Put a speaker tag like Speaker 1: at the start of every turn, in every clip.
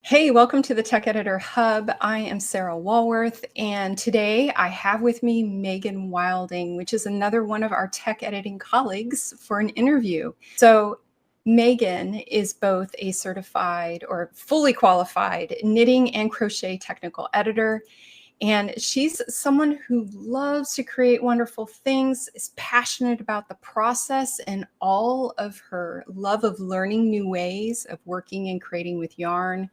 Speaker 1: Hey, welcome to the Tech Editor Hub. I am Sarah Walworth, and today I have with me Megan Wilding, which is another one of our tech editing colleagues for an interview. So Megan is both a certified or fully qualified knitting and crochet technical editor. And she's someone who loves to create wonderful things, is passionate about the process, and all of her love of learning new ways of working and creating with yarn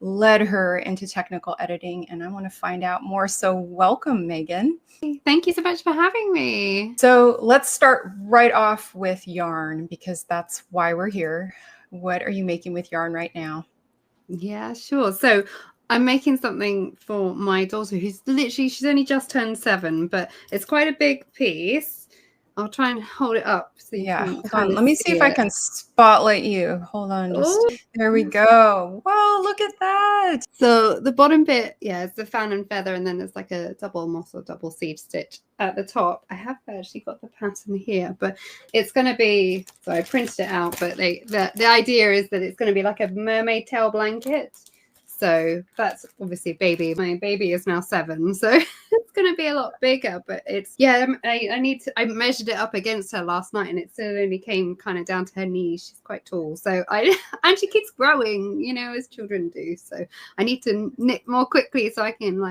Speaker 1: led her into technical editing. And I want to find out more. So welcome, Megan.
Speaker 2: Thank you so much for having me.
Speaker 1: So let's start right off with yarn, because that's why we're here. What are you making with yarn right now?
Speaker 2: Yeah, sure. So I'm making something for my daughter she's only just turned 7, but it's quite a big piece. I'll try and hold it up so you can
Speaker 1: Hold
Speaker 2: kind
Speaker 1: on.
Speaker 2: of
Speaker 1: Let me see if I can spotlight you. Hold on. There we go. Whoa, look at that.
Speaker 2: So the bottom bit, it's the fan and feather, and then there's like a double moss or double seed stitch at the top. I have actually got the pattern here, but it's going to be, so I printed it out, but the idea is that it's going to be like a mermaid tail blanket. So that's obviously baby. My baby is now 7, so it's going to be a lot bigger. But it's, I measured it up against her last night, and it still only came kind of down to her knees. She's quite tall, so and she keeps growing, as children do. So I need to knit more quickly so I can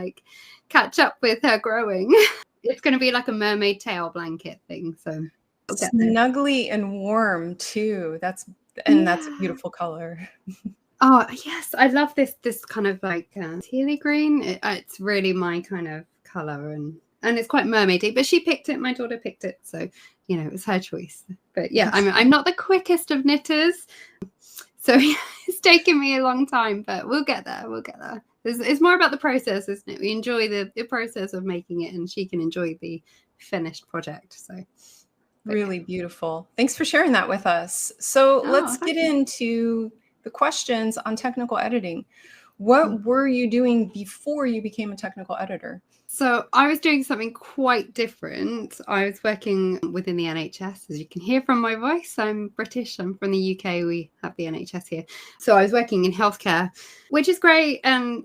Speaker 2: catch up with her growing. It's going to be like a mermaid tail blanket thing. So
Speaker 1: snuggly and warm too. That's a beautiful color.
Speaker 2: Oh, yes. I love this kind of like tealy green. It's really my kind of color, and it's quite mermaidy, but she picked it. My daughter picked it. So, it was her choice. But yeah, I'm not the quickest of knitters. So it's taken me a long time, but we'll get there. It's more about the process, isn't it? We enjoy the process of making it, and she can enjoy the finished project. So
Speaker 1: really beautiful. Thanks for sharing that with us. So let's get into the questions on technical editing. What were you doing before you became a technical editor?
Speaker 2: So I was doing something quite different. I was working within the NHS. As you can hear from my voice, I'm British. I'm from the UK. We have the NHS here. So I was working in healthcare, which is great. And,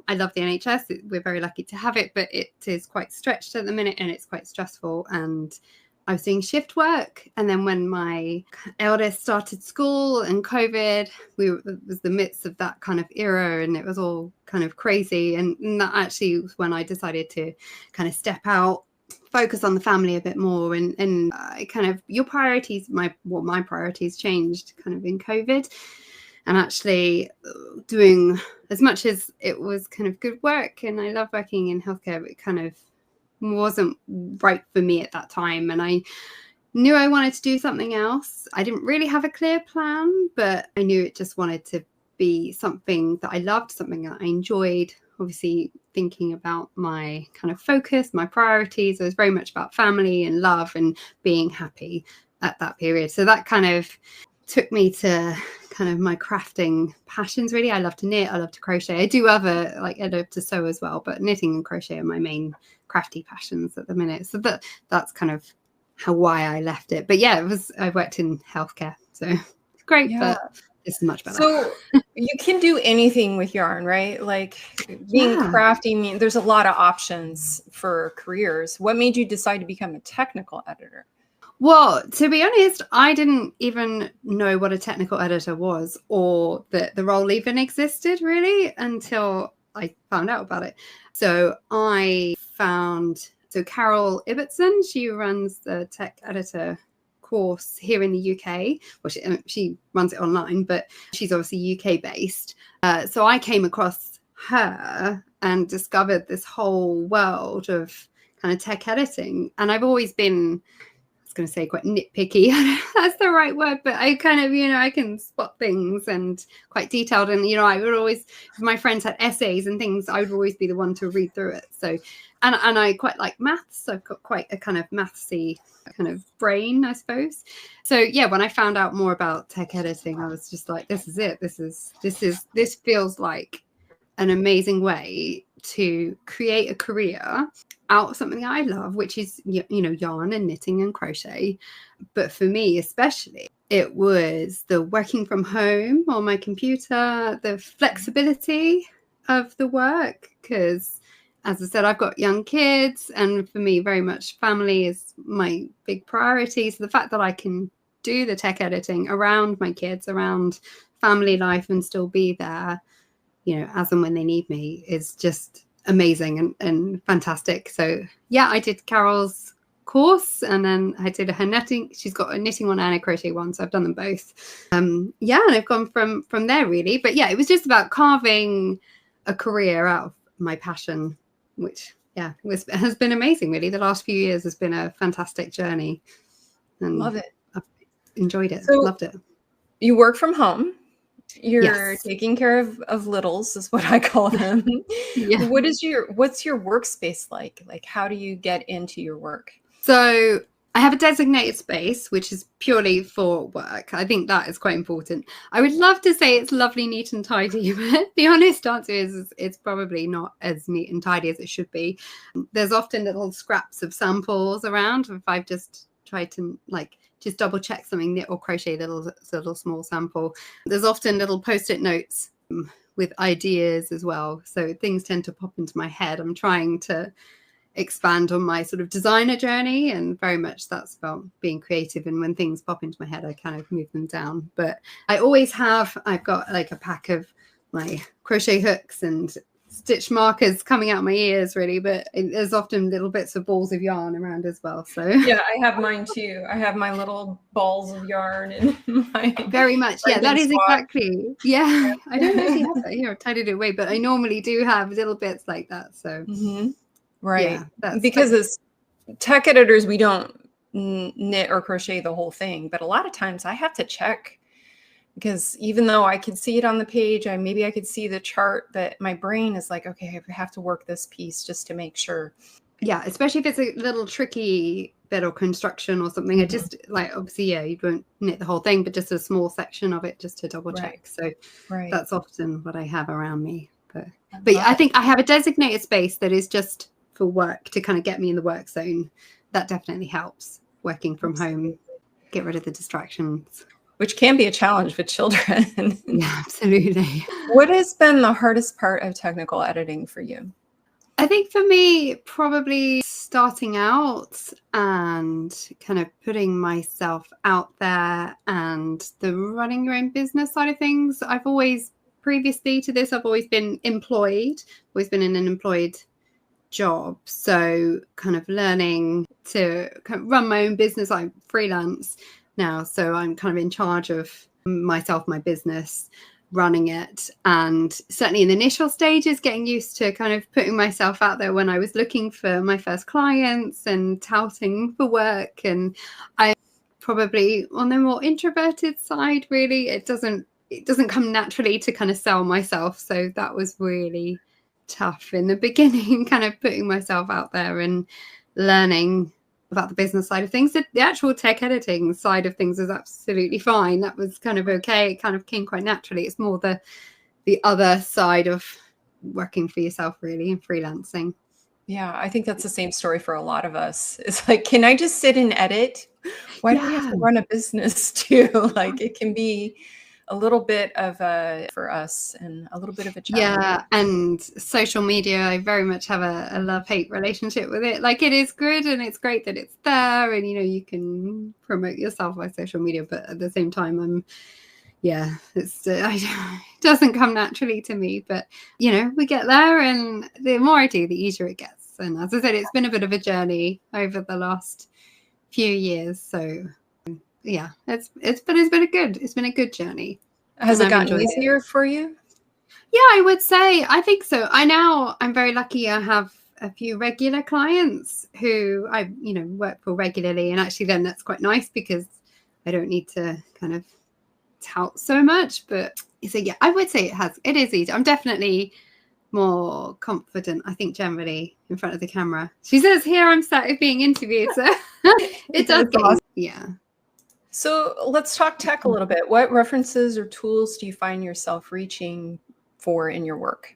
Speaker 2: I love the NHS. We're very lucky to have it, but it is quite stretched at the minute, and it's quite stressful. And I was doing shift work. And then when my eldest started school and COVID, it was the midst of that kind of era, and it was all kind of crazy. And that actually was when I decided to kind of step out, focus on the family a bit more, and kind of your priorities, my priorities changed kind of in COVID. And actually doing, as much as it was kind of good work, and I love working in healthcare, it kind of wasn't right for me at that time, and I knew I wanted to do something else. I didn't really have a clear plan, but I knew it just wanted to be something that I loved, something that I enjoyed. Obviously thinking about my kind of focus, my priorities, it was very much about family and love and being happy at that period. So that kind of took me to kind of my crafting passions, really. I love to knit, I love to crochet. I do other, I love to sew as well, but knitting and crochet are my main crafty passions at the minute. So that's kind of why I left it. But yeah, I worked in healthcare, so it's great, but it's much better.
Speaker 1: So you can do anything with yarn, right? Like being crafty, there's a lot of options for careers. What made you decide to become a technical editor?
Speaker 2: Well, to be honest, I didn't even know what a technical editor was, or that the role even existed, really, until I found out about it. So Carol Ibbotson, she runs the tech editor course here in the UK. Well, she runs it online, but she's obviously UK based. So I came across her and discovered this whole world of kind of tech editing. And I've always been, going to say, quite nitpicky. That's the right word, but I kind of, I can spot things and quite detailed. And, I would always, if my friends had essays and things, I would always be the one to read through it. So, and I quite like maths. I've got quite a kind of mathsy kind of brain, I suppose. So yeah, when I found out more about tech editing, I was just like, this is it. This feels like an amazing way to create a career out of something I love, which is, yarn and knitting and crochet. But for me, especially, it was the working from home on my computer, the flexibility of the work, because as I said, I've got young kids, and for me, very much family is my big priority. So the fact that I can do the tech editing around my kids, around family life, and still be there, as and when they need me, is just amazing and fantastic. So yeah, I did Carol's course, and then I did her knitting. She's got a knitting one and a crochet one, so I've done them both. And I've gone from there, really. But yeah, it was just about carving a career out of my passion, which has been amazing, really. The last few years has been a fantastic journey, and
Speaker 1: love it.
Speaker 2: I've enjoyed it.
Speaker 1: So
Speaker 2: Loved it.
Speaker 1: You work from home. You're
Speaker 2: Yes.
Speaker 1: taking care of littles, is what I call them.
Speaker 2: Yeah.
Speaker 1: What's your workspace like? Like, how do you get into your work?
Speaker 2: So I have a designated space, which is purely for work. I think that is quite important. I would love to say it's lovely, neat and tidy, but the honest answer is it's probably not as neat and tidy as it should be. There's often little scraps of samples around. If I've just tried to just double check something, knit or crochet, little small sample. There's often little post-it notes with ideas as well. So things tend to pop into my head. I'm trying to expand on my sort of designer journey, and very much that's about being creative, and when things pop into my head I kind of move them down. But I've got like a pack of my crochet hooks and stitch markers coming out my ears, really, but there's often little bits of balls of yarn around as well. So
Speaker 1: yeah, I have mine too. I have my little balls of yarn and my
Speaker 2: very much that is spot. Exactly I don't actually have that here. I've tidied it away, but I normally do have little bits like that. So
Speaker 1: right, because as tech editors we don't knit or crochet the whole thing, but a lot of times I have to check, because even though I could see it on the page, maybe I could see the chart, but my brain is like, okay, I have to work this piece just to make sure.
Speaker 2: Yeah, especially if it's a little tricky bit or construction or something. I just obviously, you won't knit the whole thing, but just a small section of it just to double check. So that's often what I have around me. But I think I have a designated space that is just for work, to kind of get me in the work zone. That definitely helps, working from home, get rid of the distractions.
Speaker 1: Which can be a challenge with children.
Speaker 2: Yeah, absolutely.
Speaker 1: What has been the hardest part of technical editing for you?
Speaker 2: I think for me, probably starting out and kind of putting myself out there, and the running your own business side of things. I've always, previously to this, I've always been employed, always been in an employed job. So kind of learning to kind of run my own business. I'm freelance now, so I'm kind of in charge of myself, my business, running it. And certainly in the initial stages, getting used to kind of putting myself out there when I was looking for my first clients and touting for work. And I probably on the more introverted side, really, it doesn't come naturally to kind of sell myself. So that was really tough in the beginning, kind of putting myself out there and learning about the business side of things. The actual tech editing side of things is absolutely fine. That was kind of okay. It kind of came quite naturally. It's more the other side of working for yourself, really, and freelancing.
Speaker 1: Yeah, I think that's the same story for a lot of us. It's like, can I just sit and edit? Why do we have to run a business too? Like, it can be a little bit of for us, and a little bit of a challenge.
Speaker 2: Yeah, and social media, I very much have a love-hate relationship with it. Like, it is good and it's great that it's there, and you can promote yourself by social media, but at the same time it doesn't come naturally to me. But we get there, and the more I do, the easier it gets. And as I said, it's been a bit of a journey over the last few years. So yeah, it's been a good journey.
Speaker 1: Has it gotten easier for you?
Speaker 2: Yeah, I would say, I think so. I'm very lucky. I have a few regular clients who I work for regularly, and actually then that's quite nice because I don't need to kind of tout so much. But so yeah, I would say it is easy. I'm definitely more confident, I think, generally in front of the camera. She says here I'm sat being interviewed, so it does get awesome. Yeah.
Speaker 1: So let's talk tech a little bit. What references or tools do you find yourself reaching for in your work?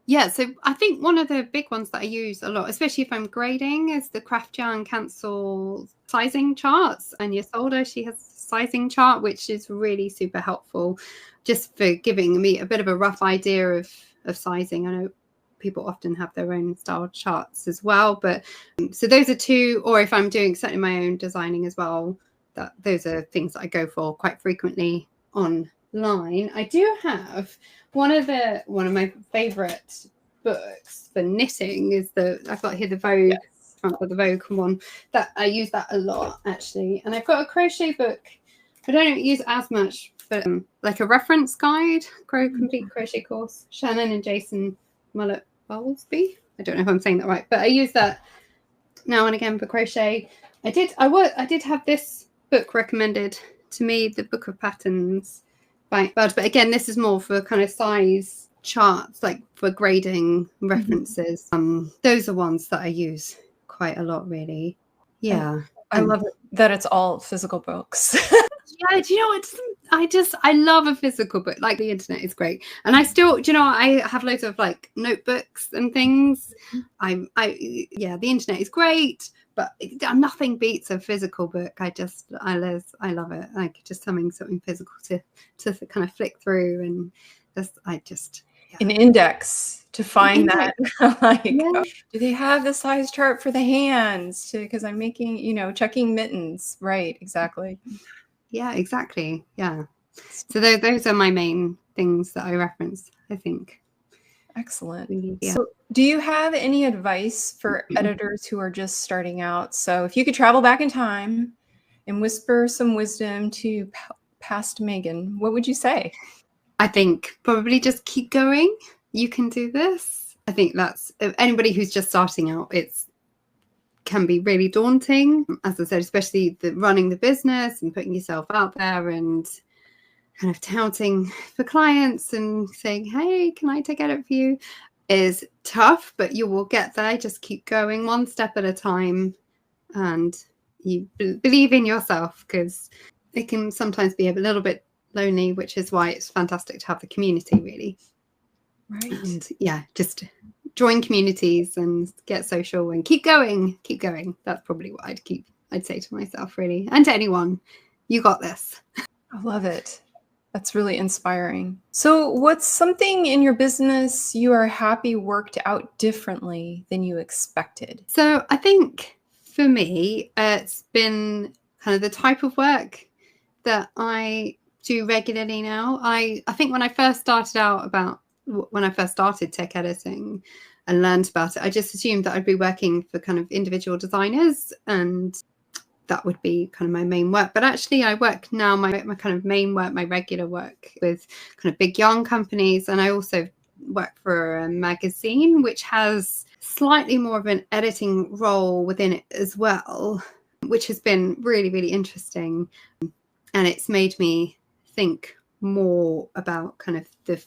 Speaker 2: Yeah, so I think one of the big ones that I use a lot, especially if I'm grading, is the crafty and cancel sizing charts. And your solder, she has a sizing chart, which is really super helpful just for giving me a bit of a rough idea of sizing. I know people often have their own style charts as well, but so those are two. Or if I'm doing certainly my own designing as well, that those are things that I go for quite frequently online. I do have one of my favorite books for knitting is I've got here the Vogue, front of the Vogue one, that I use that a lot actually. And I've got a crochet book I don't use as much, but like a reference guide, complete crochet course, Shannon and Jason Mullet Bowlesby. I don't know if I'm saying that right, but I use that now and again for crochet. I did have this book recommended to me, the Book of Patterns by Bud, but again, this is more for kind of size charts, like for grading references. Those are ones that I use quite a lot, really. Yeah,
Speaker 1: I love it that it's all physical books.
Speaker 2: Yeah, do you know what? I love a physical book. Like, the internet is great, and I still, do you know, I have loads of like notebooks and things. Yeah, the internet is great, but nothing beats a physical book. I love it. Like, just something physical to kind of flick through, and
Speaker 1: an index to find that. Like, do they have the size chart for the hands? Because I'm making, checking mittens. Right, exactly.
Speaker 2: Yeah, exactly. Yeah. So those are my main things that I reference, I think.
Speaker 1: Excellent.
Speaker 2: Yeah.
Speaker 1: So do you have any advice for editors who are just starting out? So if you could travel back in time and whisper some wisdom to past Megan, what would you say?
Speaker 2: I think probably just keep going. You can do this. I think that's anybody who's just starting out, can be really daunting, as I said, especially running the business and putting yourself out there and kind of touting for clients and saying, hey, can I take edit for you, is tough, but you will get there. Just keep going one step at a time, and you believe in yourself, because it can sometimes be a little bit lonely, which is why it's fantastic to have the community, really.
Speaker 1: Right.
Speaker 2: And yeah, just join communities and get social and keep going. That's probably what I'd say to myself, really, and to anyone. You got this.
Speaker 1: I love it. That's really inspiring. So what's something in your business you are happy worked out differently than you expected?
Speaker 2: So I think for me, it's been kind of the type of work that I do regularly now. I think when I first started tech editing and learned about it, I just assumed that I'd be working for kind of individual designers, and that would be kind of my main work. But actually I work now, my kind of main work, my regular work, with kind of big yarn companies. And I also work for a magazine which has slightly more of an editing role within it as well, which has been really, really interesting. And it's made me think more about kind of the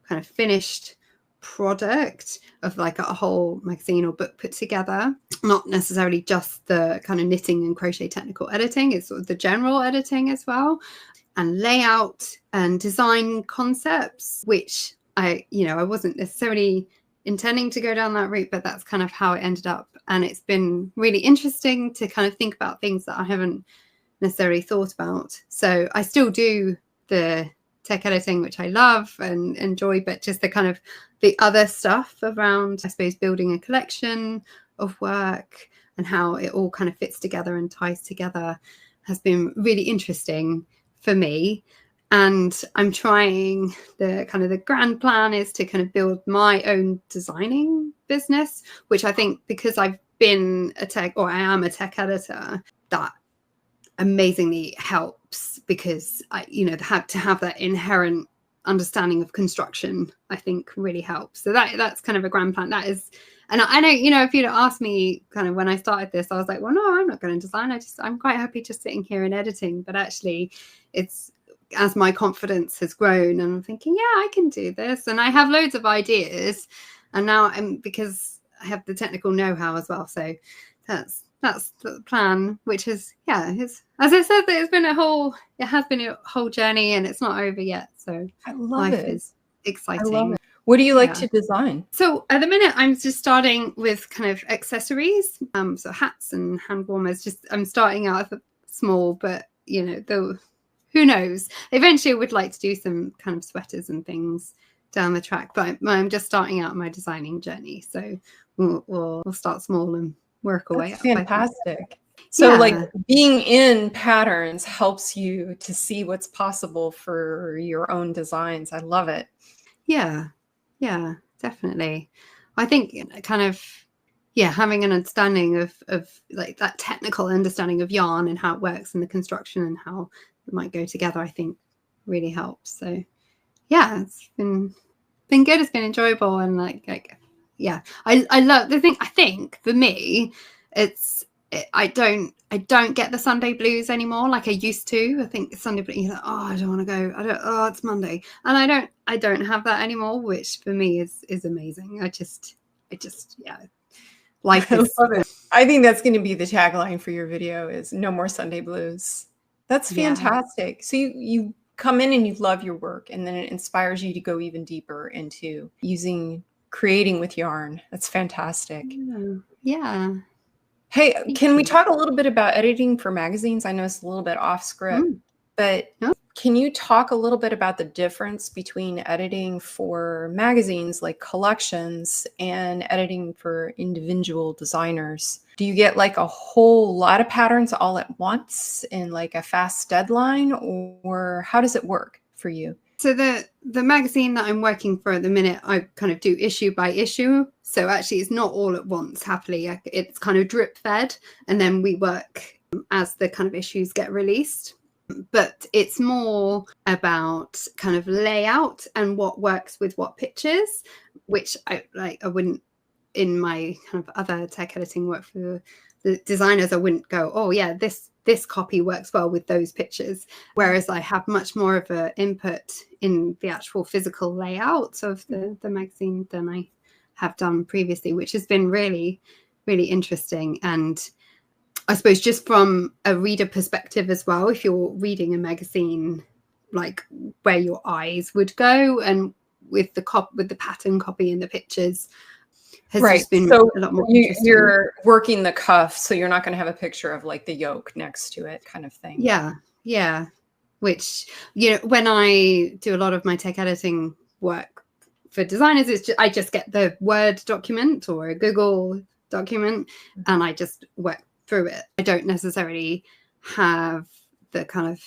Speaker 2: kind of finished product of like a whole magazine or book put together, not necessarily just the kind of knitting and crochet technical editing. It's sort of the general editing as well, and layout and design concepts, which I wasn't necessarily intending to go down that route, but that's kind of how it ended up. And it's been really interesting to kind of think about things that I haven't necessarily thought about. So I still do the tech editing, which I love and enjoy, but just the kind of the other stuff around, I suppose, building a collection of work and how it all kind of fits together and ties together has been really interesting for me. And I'm trying, the grand plan is to kind of build my own designing business, which I think, because I've been I am a tech editor, that amazingly helps, because I have to have that inherent understanding of construction, I think really helps. So that's kind of a grand plan. That is, and I know, if you'd asked me kind of when I started this, I was like, well, no, I'm not going to design. I'm quite happy just sitting here and editing. But actually, it's as my confidence has grown and I'm thinking, yeah, I can do this, and I have loads of ideas, and now because I have the technical know-how as well. So that's the plan, which is, it's, as I said, it has been a whole journey, and it's not over yet. So
Speaker 1: I love it.
Speaker 2: Life is exciting.
Speaker 1: I love it. What do you like
Speaker 2: Yeah.
Speaker 1: to design?
Speaker 2: So at the minute, I'm just starting with kind of accessories, so hats and hand warmers. Just I'm starting out small, but you know, though, who knows? Eventually, I would like to do some kind of sweaters and things down the track. But I'm just starting out my designing journey, so we'll start small and work our way
Speaker 1: That's
Speaker 2: up.
Speaker 1: fantastic. So
Speaker 2: Yeah.
Speaker 1: like being in patterns helps you to see what's possible for your own designs. I love it.
Speaker 2: Yeah, yeah, definitely. I think kind of, yeah, having an understanding of like that technical understanding of yarn and how it works and the construction and how it might go together, I think really helps. So yeah, it's been good. It's been enjoyable and like yeah, I love the thing. I think for me, I don't get the Sunday blues anymore like I used to. I think Sunday blues, you're like, oh, I don't want to go. Oh, it's Monday, and I don't have that anymore, which for me is amazing. I just yeah, life is.
Speaker 1: I love it. I think that's going to be the tagline for your video is no more Sunday blues. That's fantastic. Yeah. So you come in and you love your work, and then it inspires you to go even deeper into creating with yarn. That's fantastic.
Speaker 2: Yeah.
Speaker 1: Hey, can we talk a little bit about editing for magazines? I know it's a little bit off script, but can you talk a little bit about the difference between editing for magazines like collections and editing for individual designers? Do you get like a whole lot of patterns all at once in like a fast deadline, or how does it work for you?
Speaker 2: So the magazine that I'm working for at the minute, I kind of do issue by issue. So actually it's not all at once, happily. It's kind of drip fed, and then we work as the kind of issues get released. But it's more about kind of layout and what works with what pictures, which I wouldn't, in my kind of other tech editing work for the designers, I wouldn't go, oh yeah, this copy works well with those pictures. Whereas I have much more of an input in the actual physical layout of the magazine than I have done previously, which has been really, really interesting. And I suppose just from a reader perspective as well, if you're reading a magazine, like where your eyes would go, and with the pattern copy and the pictures has just been a lot more interesting.
Speaker 1: You're working the cuff, so you're not going to have a picture of like the yoke next to it kind of thing.
Speaker 2: Yeah. Which, you know, when I do a lot of my tech editing work for designers, I just get the Word document or a Google document and I just work through it. I don't necessarily have the kind of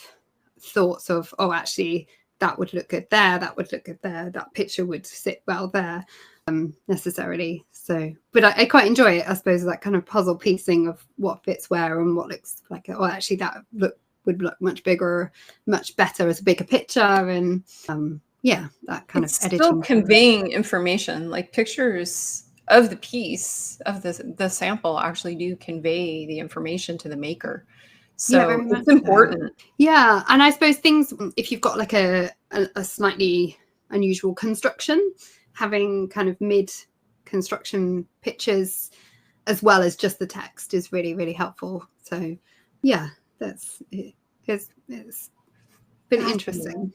Speaker 2: thoughts of, oh, actually, that would look good there, that would look good there, that picture would sit well there. Necessarily. So, but I quite enjoy it, I suppose, that kind of puzzle piecing of what fits where and what looks like, oh, actually that would look much bigger, much better as a bigger picture. And yeah, that kind of editing.
Speaker 1: Still conveying information, like pictures of the piece of the sample actually do convey the information to the maker. So it's important.
Speaker 2: Yeah. And I suppose things, if you've got like a slightly unusual construction, having kind of mid-construction pictures as well as just the text is really, really helpful. So yeah, it's been interesting.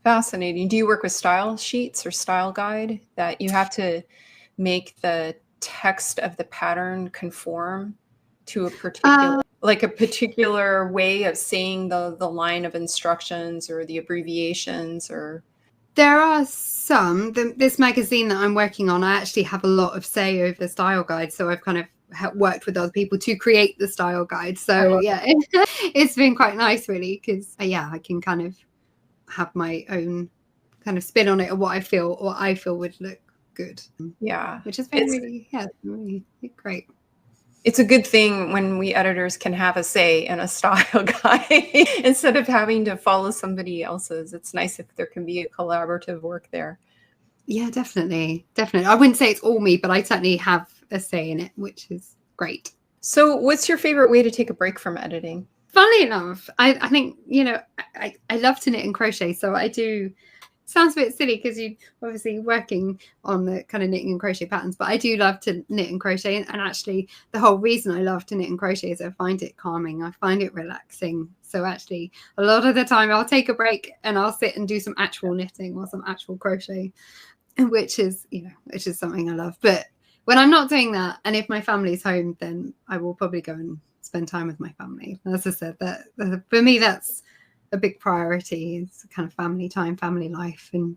Speaker 1: Fascinating. Do you work with style sheets or style guide that you have to make the text of the pattern conform to a particular way of saying the line of instructions or the abbreviations? Or
Speaker 2: there are some. This magazine that I'm working on, I actually have a lot of say over the style guide. So I've kind of worked with other people to create the style guide. So yeah, it's been quite nice, really, because I can kind of have my own kind of spin on it, or what I feel would look good.
Speaker 1: Yeah,
Speaker 2: which has been really great.
Speaker 1: It's a good thing when we editors can have a say in a style guide instead of having to follow somebody else's. It's nice if there can be a collaborative work there.
Speaker 2: Yeah, definitely. I wouldn't say it's all me, but I certainly have a say in it, which is great.
Speaker 1: So what's your favorite way to take a break from editing?
Speaker 2: Funnily enough, I think, you know, I love to knit and crochet. So I do. Sounds a bit silly because you're obviously working on the kind of knitting and crochet patterns, but I do love to knit and crochet. And actually the whole reason I love to knit and crochet is I find it calming. I find it relaxing. So actually a lot of the time I'll take a break and I'll sit and do some actual knitting or some actual crochet. which is something I love. But when I'm not doing that, and if my family's home, then I will probably go and spend time with my family. As I said, that for me, that's a big priority. It's kind of family time, family life, and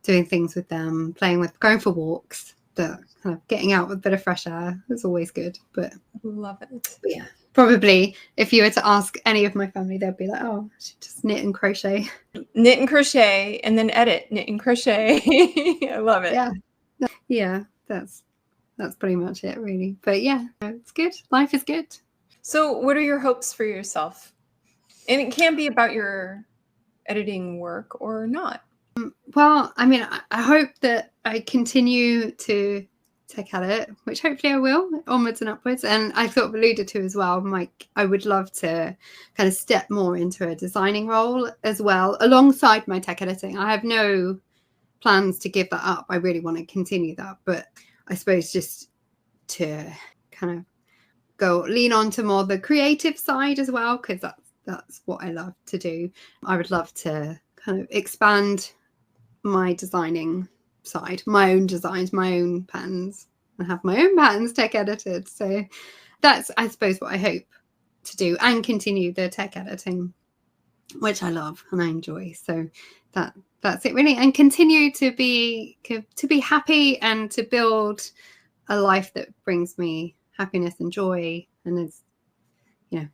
Speaker 2: doing things with them, going for walks, the kind of getting out with a bit of fresh air is always good. But
Speaker 1: Love it.
Speaker 2: yeah, probably if you were to ask any of my family, they'd be like, oh, I should just knit and crochet.
Speaker 1: Knit and crochet, and then edit, knit and crochet. I love it.
Speaker 2: Yeah, that's pretty much it, really. But yeah, it's good. Life is good.
Speaker 1: So what are your hopes for yourself? And it can be about your editing work or not.
Speaker 2: Well, I mean, I hope that I continue to tech edit, which hopefully I will, onwards and upwards. And I sort of alluded to as well, Mike, I would love to kind of step more into a designing role as well, alongside my tech editing. I have no plans to give that up. I really want to continue that. But I suppose just to kind of lean on to more the creative side as well, because that's what I love to do. I would love to kind of expand my designing side, my own designs, my own patterns, and have my own patterns tech edited. So that's, I suppose, what I hope to do, and continue the tech editing, which I love and I enjoy. So that's it, really, and continue to be happy and to build a life that brings me happiness and joy. And it's,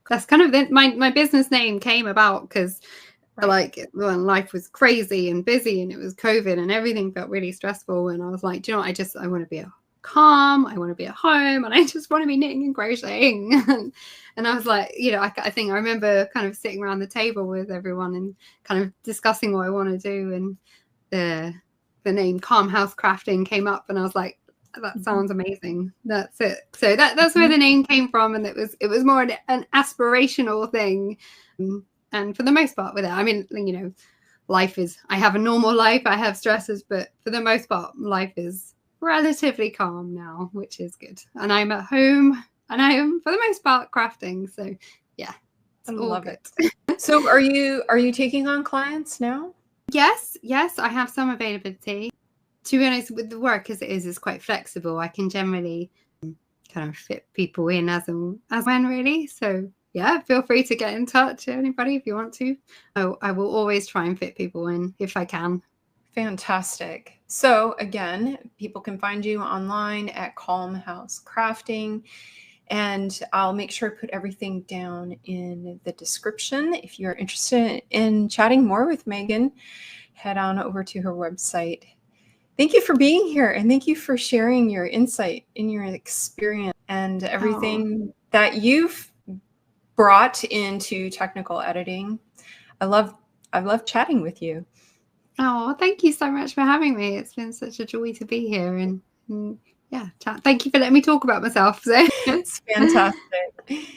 Speaker 2: that's kind of my business name came about because like when life was crazy and busy and it was COVID and everything felt really stressful, and I was like, do you know what, I want to be calm, I want to be at home, and I just want to be knitting and crocheting. And I was like, I think I remember kind of sitting around the table with everyone and kind of discussing what I want to do, and the name Calm House Crafting came up, and I was like, that sounds amazing. That's it. So that's where the name came from, and it was more an aspirational thing. And for the most part with it, I mean, I have a normal life, I have stresses, but for the most part, life is relatively calm now, which is good. And I'm at home, and I am, for the most part, crafting. So yeah,
Speaker 1: I love it. So are you taking on clients now?
Speaker 2: Yes, I have some availability. To be honest, with the work as it is quite flexible. I can generally kind of fit people in as when, really. So yeah, feel free to get in touch, anybody, if you want to. I will always try and fit people in if I can.
Speaker 1: Fantastic. So again, people can find you online at Calm House Crafting, and I'll make sure I put everything down in the description. If you're interested in chatting more with Megan, head on over to her website. Thank you for being here, and thank you for sharing your insight and your experience and everything that you've brought into technical editing. I love chatting with you.
Speaker 2: Oh, thank you so much for having me. It's been such a joy to be here, and yeah, thank you for letting me talk about myself. So
Speaker 1: it's fantastic.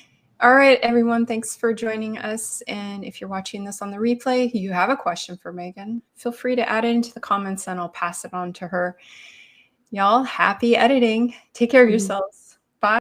Speaker 1: All right, everyone, thanks for joining us. And if you're watching this on the replay, you have a question for Megan, feel free to add it into the comments and I'll pass it on to her. Y'all, happy editing. Take care of yourselves.